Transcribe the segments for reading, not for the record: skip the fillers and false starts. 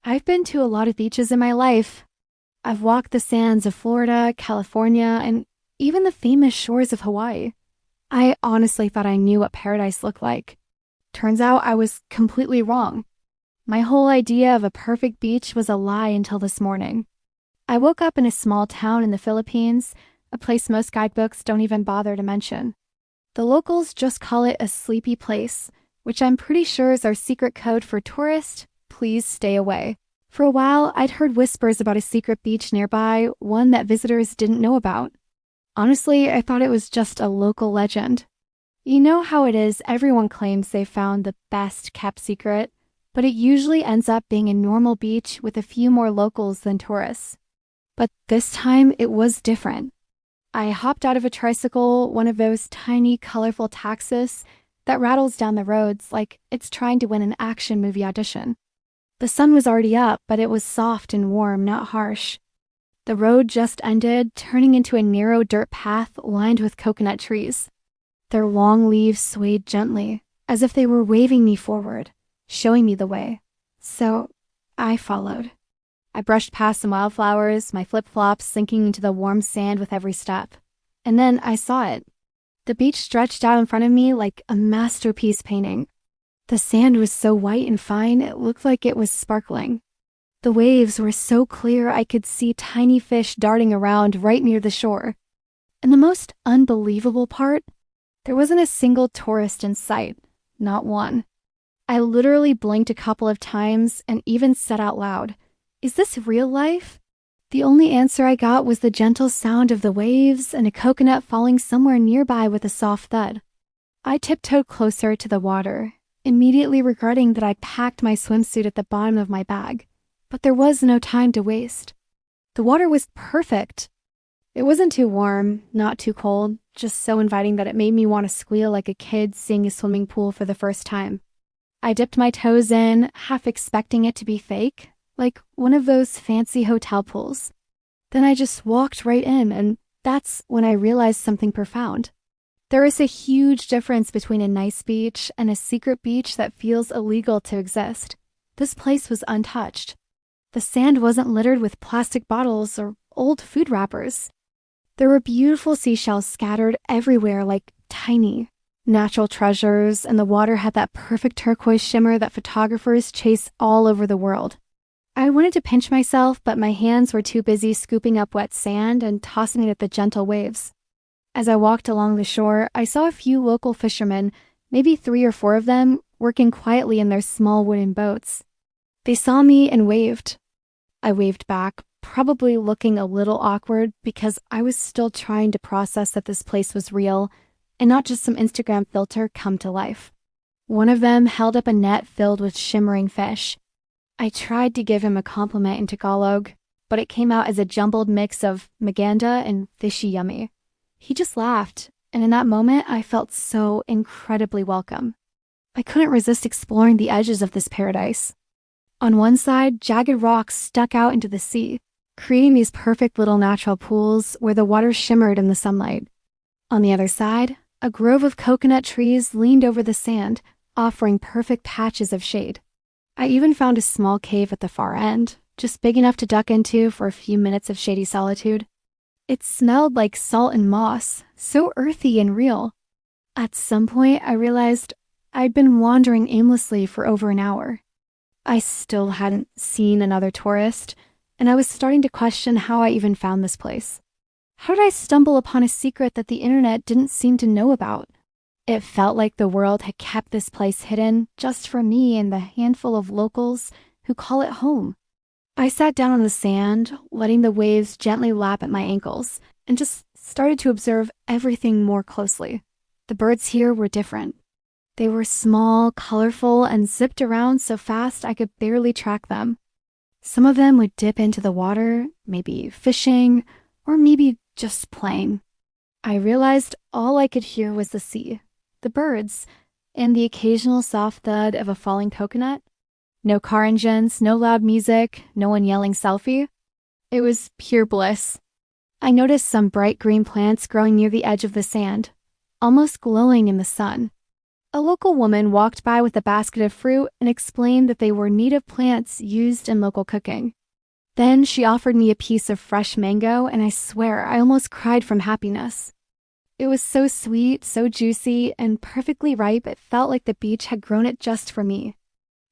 I've been to a lot of beaches in my life. I've walked the sands of Florida, California, and even the famous shores of Hawaii. I honestly thought I knew what paradise looked like. Turns out I was completely wrong. My whole idea of a perfect beach was a lie until this morning. I woke up in a small town in the Philippines, a place most guidebooks don't even bother to mention. The locals just call it a sleepy place, which I'm pretty sure is our secret code for tourists. Please stay away. For a while, I'd heard whispers about a secret beach nearby, one that visitors didn't know about. Honestly, I thought it was just a local legend. You know how it is, everyone claims they found the best kept secret, but it usually ends up being a normal beach with a few more locals than tourists. But this time, it was different. I hopped out of a tricycle, one of those tiny, colorful taxis that rattles down the roads like it's trying to win an action movie audition. The sun was already up, but it was soft and warm, not harsh. The road just ended, turning into a narrow dirt path lined with coconut trees. Their long leaves swayed gently, as if they were waving me forward, showing me the way. So I followed. I brushed past some wildflowers, my flip-flops sinking into the warm sand with every step. And then I saw it. The beach stretched out in front of me like a masterpiece painting. The sand was so white and fine, it looked like it was sparkling. The waves were so clear I could see tiny fish darting around right near the shore. And the most unbelievable part, there wasn't a single tourist in sight, not one. I literally blinked a couple of times and even said out loud, "Is this real life?" The only answer I got was the gentle sound of the waves and a coconut falling somewhere nearby with a soft thud. I tiptoed closer to the water, immediately regretting that I packed my swimsuit at the bottom of my bag. But there was no time to waste. The water was perfect. It wasn't too warm, not too cold, just so inviting that it made me want to squeal like a kid seeing a swimming pool for the first time. I dipped my toes in, half expecting it to be fake, like one of those fancy hotel pools. Then I just walked right in, and that's when I realized something profound. There is a huge difference between a nice beach and a secret beach that feels illegal to exist. This place was untouched. The sand wasn't littered with plastic bottles or old food wrappers. There were beautiful seashells scattered everywhere like tiny, natural treasures, and the water had that perfect turquoise shimmer that photographers chase all over the world. I wanted to pinch myself, but my hands were too busy scooping up wet sand and tossing it at the gentle waves. As I walked along the shore, I saw a few local fishermen, maybe 3 or 4 of them, working quietly in their small wooden boats. They saw me and waved. I waved back, probably looking a little awkward because I was still trying to process that this place was real and not just some Instagram filter come to life. One of them held up a net filled with shimmering fish. I tried to give him a compliment in Tagalog, but it came out as a jumbled mix of maganda and fishy yummy. He just laughed, and in that moment I felt so incredibly welcome. I couldn't resist exploring the edges of this paradise. On one side, jagged rocks stuck out into the sea, creating these perfect little natural pools where the water shimmered in the sunlight. On the other side, a grove of coconut trees leaned over the sand, offering perfect patches of shade. I even found a small cave at the far end, just big enough to duck into for a few minutes of shady solitude. It smelled like salt and moss, so earthy and real. At some point, I realized I'd been wandering aimlessly for over an hour. I still hadn't seen another tourist, and I was starting to question how I even found this place. How did I stumble upon a secret that the internet didn't seem to know about? It felt like the world had kept this place hidden just for me and the handful of locals who call it home. I sat down on the sand, letting the waves gently lap at my ankles, and just started to observe everything more closely. The birds here were different. They were small, colorful, and zipped around so fast I could barely track them. Some of them would dip into the water, maybe fishing, or maybe just playing. I realized all I could hear was the sea, the birds, and the occasional soft thud of a falling coconut. No car engines, no loud music, no one yelling selfie. It was pure bliss. I noticed some bright green plants growing near the edge of the sand, almost glowing in the sun. A local woman walked by with a basket of fruit and explained that they were native plants used in local cooking. Then she offered me a piece of fresh mango, and I swear I almost cried from happiness. It was so sweet, so juicy, and perfectly ripe it felt like the beach had grown it just for me.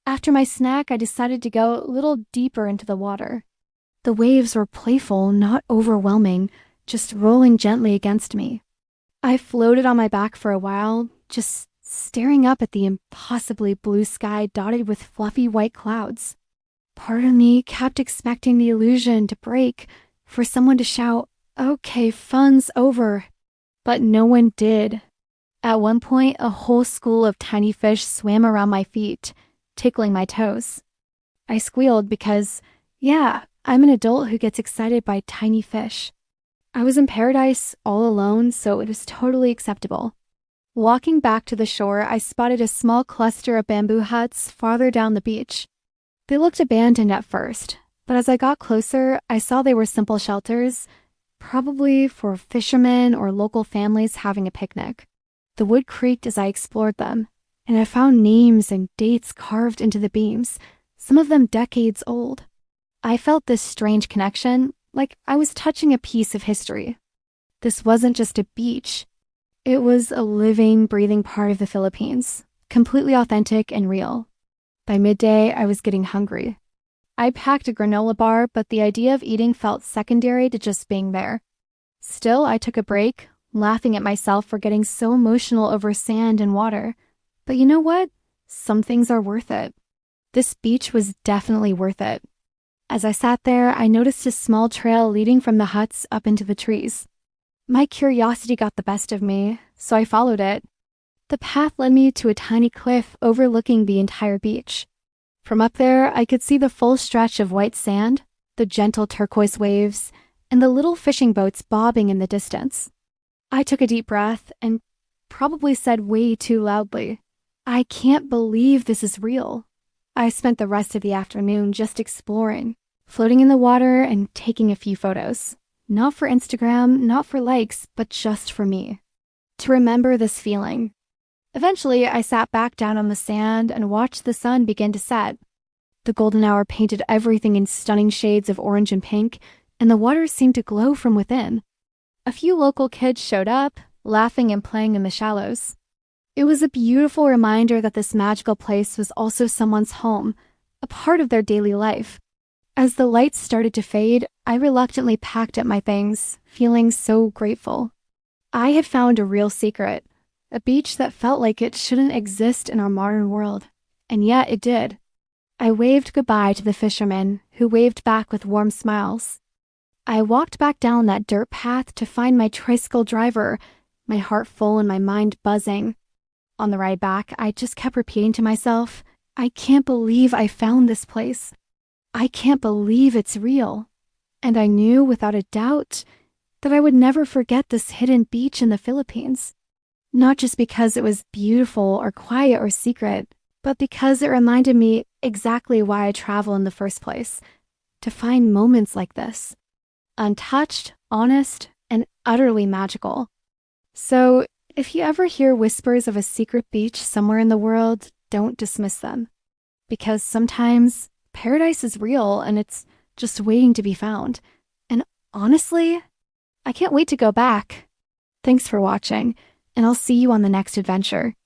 After my snack, I decided to go a little deeper into the water. The waves were playful, not overwhelming, just rolling gently against me. I floated on my back for a while, just staring up at the impossibly blue sky dotted with fluffy white clouds. Part of me kept expecting the illusion to break, for someone to shout, "Okay, fun's over." But no one did. At one point, a whole school of tiny fish swam around my feet, tickling my toes. I squealed because, yeah, I'm an adult who gets excited by tiny fish. I was in paradise all alone, so it was totally acceptable. Walking back to the shore, I spotted a small cluster of bamboo huts farther down the beach. They looked abandoned at first, but as I got closer, I saw they were simple shelters, probably for fishermen or local families having a picnic. The wood creaked as I explored them, and I found names and dates carved into the beams, some of them decades old. I felt this strange connection, like I was touching a piece of history. This wasn't just a beach. It was a living, breathing part of the Philippines, completely authentic and real. By midday, I was getting hungry. I packed a granola bar, but the idea of eating felt secondary to just being there. Still, I took a break, laughing at myself for getting so emotional over sand and water. But you know what? Some things are worth it. This beach was definitely worth it. As I sat there, I noticed a small trail leading from the huts up into the trees. My curiosity got the best of me, so I followed it. The path led me to a tiny cliff overlooking the entire beach. From up there, I could see the full stretch of white sand, the gentle turquoise waves, and the little fishing boats bobbing in the distance. I took a deep breath and probably said way too loudly, "I can't believe this is real." I spent the rest of the afternoon just exploring, floating in the water and taking a few photos. Not for Instagram, not for likes, but just for me. To remember this feeling. Eventually, I sat back down on the sand and watched the sun begin to set. The golden hour painted everything in stunning shades of orange and pink, and the water seemed to glow from within. A few local kids showed up, laughing and playing in the shallows. It was a beautiful reminder that this magical place was also someone's home, a part of their daily life. As the lights started to fade, I reluctantly packed up my things, feeling so grateful. I had found a real secret. A beach that felt like it shouldn't exist in our modern world, and yet it did. I waved goodbye to the fishermen, who waved back with warm smiles. I walked back down that dirt path to find my tricycle driver, my heart full and my mind buzzing. On the ride back, I just kept repeating to myself, "I can't believe I found this place. I can't believe it's real." And I knew without a doubt that I would never forget this hidden beach in the Philippines. Not just because it was beautiful or quiet or secret, but because it reminded me exactly why I travel in the first place, to find moments like this. Untouched, honest, and utterly magical. So, if you ever hear whispers of a secret beach somewhere in the world, don't dismiss them. Because sometimes paradise is real and it's just waiting to be found. And honestly, I can't wait to go back. Thanks for watching, and I'll see you on the next adventure.